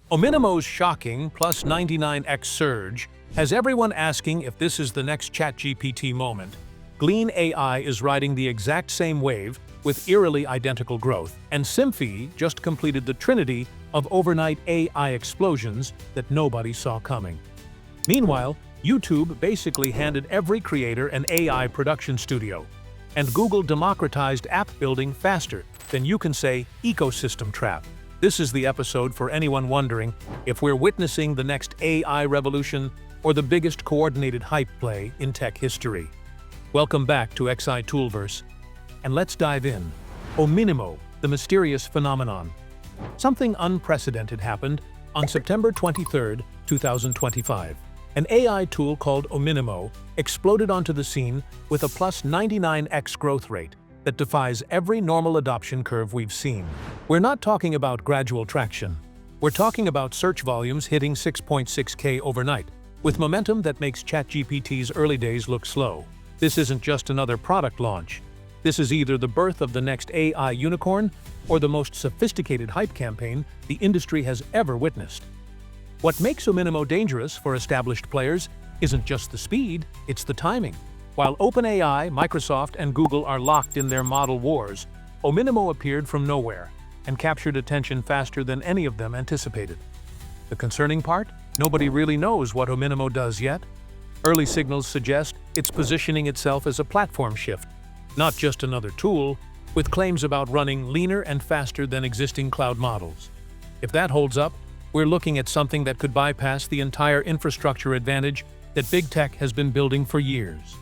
Ominimo's shocking plus 99x surge has everyone asking if this is the next ChatGPT moment. Gleen AI is riding the exact same wave with eerily identical growth, and Simpfi just completed the Trinity of overnight AI explosions that nobody saw coming. Meanwhile, YouTube basically handed every creator an AI production studio, and Google democratized app building faster than you can say ecosystem trap. This is the episode for anyone wondering if we're witnessing the next AI revolution or the biggest coordinated hype play in tech history. Welcome back to XI ToolVerse, and let's dive in. Ominimo, the mysterious phenomenon. Something unprecedented happened on September 23, 2025. An AI tool called Ominimo exploded onto the scene with a plus 99x growth rate that defies every normal adoption curve we've seen. We're not talking about gradual traction. We're talking about search volumes hitting 6.6K overnight, with momentum that makes ChatGPT's early days look slow. This isn't just another product launch. This is either the birth of the next AI unicorn or the most sophisticated hype campaign the industry has ever witnessed. What makes Ominimo dangerous for established players isn't just the speed, it's the timing. While OpenAI, Microsoft, and Google are locked in their model wars, Ominimo appeared from nowhere and captured attention faster than any of them anticipated. The concerning part? Nobody really knows what Ominimo does yet. Early signals suggest it's positioning itself as a platform shift, not just another tool, with claims about running leaner and faster than existing cloud models. If that holds up, we're looking at something that could bypass the entire infrastructure advantage that big tech has been building for years.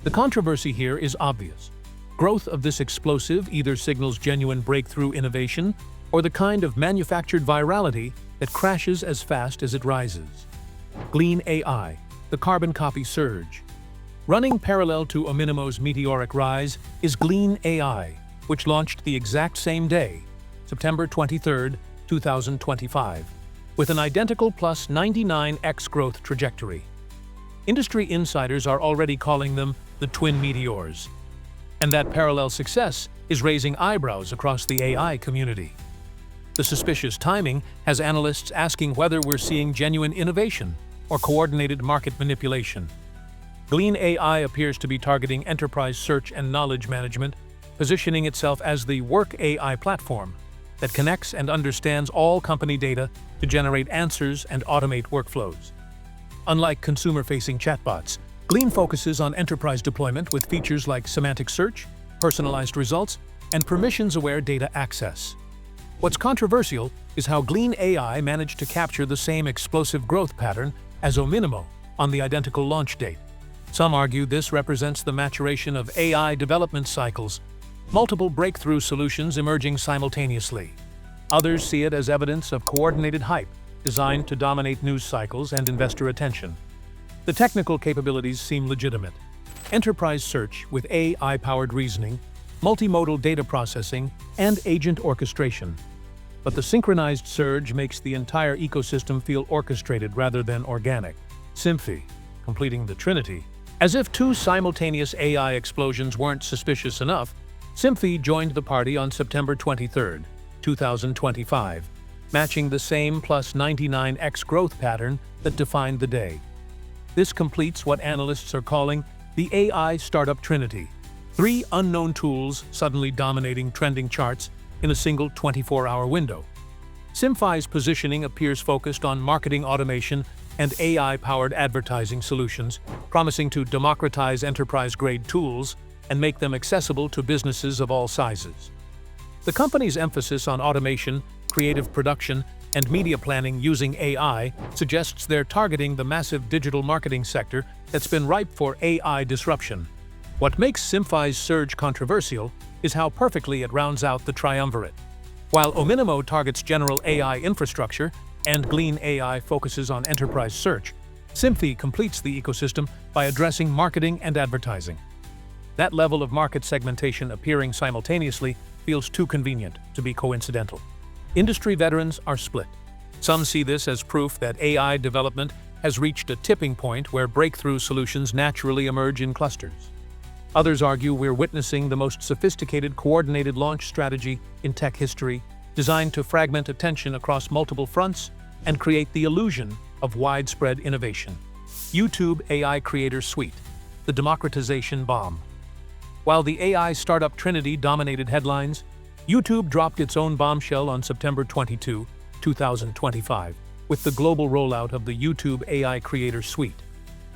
The controversy here is obvious. Growth of this explosive either signals genuine breakthrough innovation or the kind of manufactured virality that crashes as fast as it rises. Gleen AI, the carbon copy surge. Running parallel to Ominimo's meteoric rise is Gleen AI, which launched the exact same day, September 23, 2025, with an identical plus 99x growth trajectory. Industry insiders are already calling them the twin meteors. And that parallel success is raising eyebrows across the AI community. The suspicious timing has analysts asking whether we're seeing genuine innovation or coordinated market manipulation. Gleen AI appears to be targeting enterprise search and knowledge management, positioning itself as the work AI platform that connects and understands all company data to generate answers and automate workflows. Unlike consumer-facing chatbots, Gleen focuses on enterprise deployment with features like semantic search, personalized results, and permissions-aware data access. What's controversial is how Gleen AI managed to capture the same explosive growth pattern as Ominimo on the identical launch date. Some argue this represents the maturation of AI development cycles, multiple breakthrough solutions emerging simultaneously. Others see it as evidence of coordinated hype designed to dominate news cycles and investor attention. The technical capabilities seem legitimate. Enterprise search with AI-powered reasoning, multimodal data processing, and agent orchestration. But the synchronized surge makes the entire ecosystem feel orchestrated rather than organic. Simpfi, completing the Trinity. As if two simultaneous AI explosions weren't suspicious enough, Simpfi joined the party on September 23, 2025, matching the same plus 99x growth pattern that defined the day. This completes what analysts are calling the AI startup Trinity. Three unknown tools suddenly dominating trending charts in a single 24-hour window. Simpfi's positioning appears focused on marketing automation and AI-powered advertising solutions, promising to democratize enterprise-grade tools and make them accessible to businesses of all sizes. The company's emphasis on automation, creative production, and media planning using AI suggests they're targeting the massive digital marketing sector that's been ripe for AI disruption. What makes Simpfi's surge controversial is how perfectly it rounds out the triumvirate. While Ominimo targets general AI infrastructure and Gleen AI focuses on enterprise search, Simpfi completes the ecosystem by addressing marketing and advertising. That level of market segmentation appearing simultaneously feels too convenient to be coincidental. Industry veterans are split. Some see this as proof that AI development has reached a tipping point where breakthrough solutions naturally emerge in clusters. Others argue we're witnessing the most sophisticated coordinated launch strategy in tech history, designed to fragment attention across multiple fronts and create the illusion of widespread innovation. YouTube AI Creator Suite, the democratization bomb. While the AI startup Trinity dominated headlines, YouTube dropped its own bombshell on September 22, 2025, with the global rollout of the YouTube AI Creator Suite.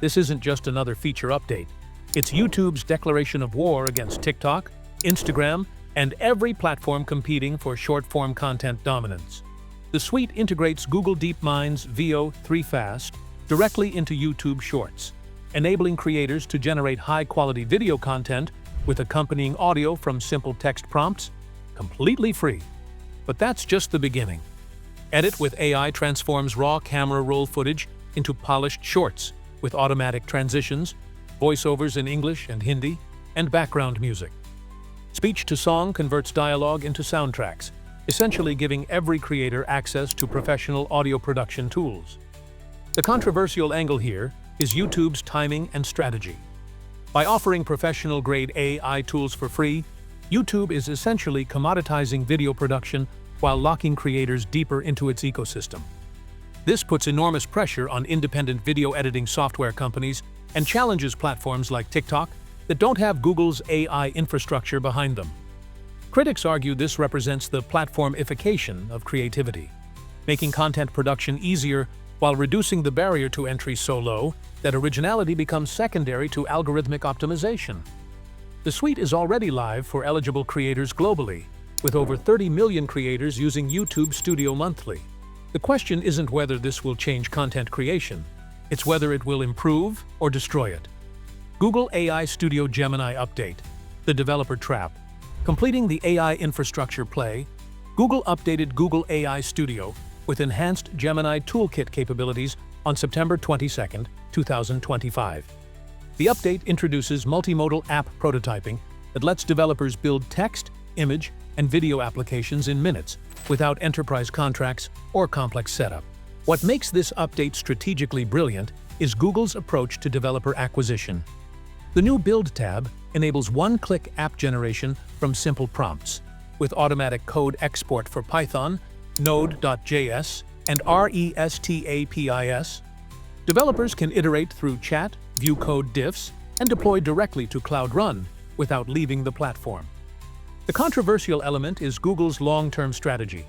This isn't just another feature update. It's YouTube's declaration of war against TikTok, Instagram, and every platform competing for short-form content dominance. The suite integrates Google DeepMind's Veo 3 Fast directly into YouTube Shorts, enabling creators to generate high-quality video content with accompanying audio from simple text prompts, completely free. But that's just the beginning. Edit with AI transforms raw camera roll footage into polished shorts with automatic transitions, voiceovers in English and Hindi, and background music. Speech-to-song converts dialogue into soundtracks, essentially giving every creator access to professional audio production tools. The controversial angle here is YouTube's timing and strategy. By offering professional-grade AI tools for free, YouTube is essentially commoditizing video production while locking creators deeper into its ecosystem. This puts enormous pressure on independent video editing software companies and challenges platforms like TikTok that don't have Google's AI infrastructure behind them. Critics argue this represents the platformification of creativity, making content production easier while reducing the barrier to entry so low that originality becomes secondary to algorithmic optimization. The suite is already live for eligible creators globally, with over 30 million creators using YouTube Studio monthly. The question isn't whether this will change content creation, it's whether it will improve or destroy it. Google AI Studio Gemini Update, the developer trap. Completing the AI infrastructure play, Google updated Google AI Studio with enhanced Gemini toolkit capabilities on September 22, 2025. The update introduces multimodal app prototyping that lets developers build text, image, and video applications in minutes without enterprise contracts or complex setup. What makes this update strategically brilliant is Google's approach to developer acquisition. The new Build tab enables one-click app generation from simple prompts, with automatic code export for Python, Node.js, and REST-APIs. Developers can iterate through chat, view code diffs, and deploy directly to Cloud Run without leaving the platform. The controversial element is Google's long-term strategy.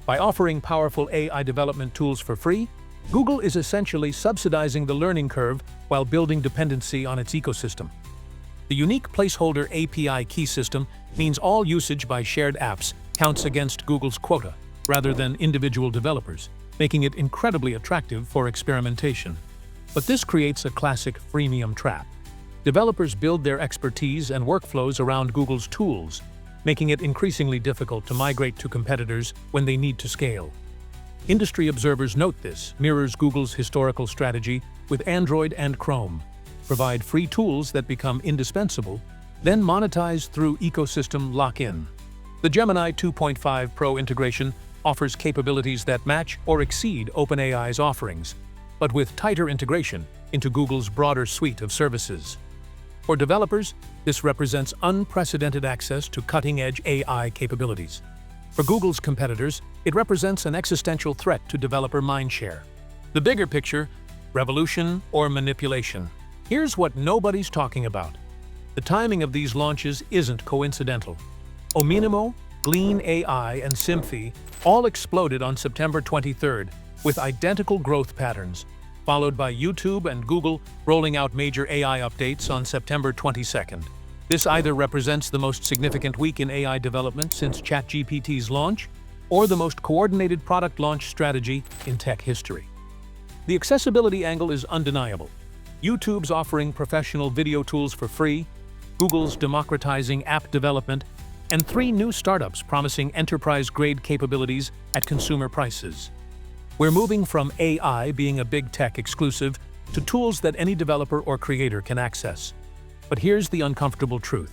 By offering powerful AI development tools for free, Google is essentially subsidizing the learning curve while building dependency on its ecosystem. The unique placeholder API key system means all usage by shared apps counts against Google's quota, rather than individual developers, making it incredibly attractive for experimentation. But this creates a classic freemium trap. Developers build their expertise and workflows around Google's tools, making it increasingly difficult to migrate to competitors when they need to scale. Industry observers note this mirrors Google's historical strategy with Android and Chrome. Provide free tools that become indispensable, then monetize through ecosystem lock-in. The Gemini 2.5 Pro integration offers capabilities that match or exceed OpenAI's offerings, but with tighter integration into Google's broader suite of services. For developers, this represents unprecedented access to cutting-edge AI capabilities. For Google's competitors, it represents an existential threat to developer mindshare. The bigger picture, revolution or manipulation. Here's what nobody's talking about. The timing of these launches isn't coincidental. Ominimo, Gleen AI, and Simpfi all exploded on September 23rd with identical growth patterns, followed by YouTube and Google rolling out major AI updates on September 22nd. This either represents the most significant week in AI development since ChatGPT's launch, or the most coordinated product launch strategy in tech history. The accessibility angle is undeniable. YouTube's offering professional video tools for free, Google's democratizing app development, and 3 new startups promising enterprise-grade capabilities at consumer prices. We're moving from AI being a big tech exclusive to tools that any developer or creator can access. But here's the uncomfortable truth.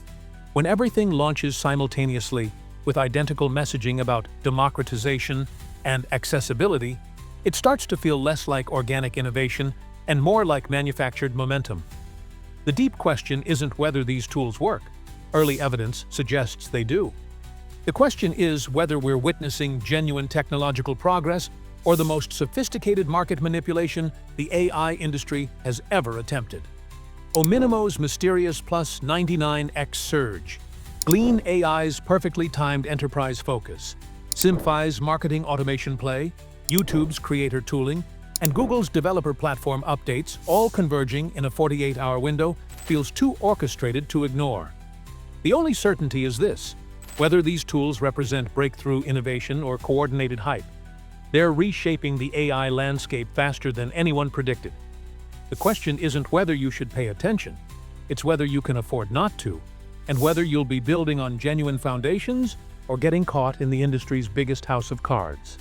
When everything launches simultaneously with identical messaging about democratization and accessibility, it starts to feel less like organic innovation and more like manufactured momentum. The deep question isn't whether these tools work. Early evidence suggests they do. The question is whether we're witnessing genuine technological progress or the most sophisticated market manipulation the AI industry has ever attempted. Ominimo's mysterious plus 99x surge, Gleen AI's perfectly timed enterprise focus, Simpfi's marketing automation play, YouTube's creator tooling, and Google's developer platform updates, all converging in a 48-hour window, feels too orchestrated to ignore. The only certainty is this: whether these tools represent breakthrough innovation or coordinated hype, they're reshaping the AI landscape faster than anyone predicted. The question isn't whether you should pay attention, it's whether you can afford not to, and whether you'll be building on genuine foundations or getting caught in the industry's biggest house of cards.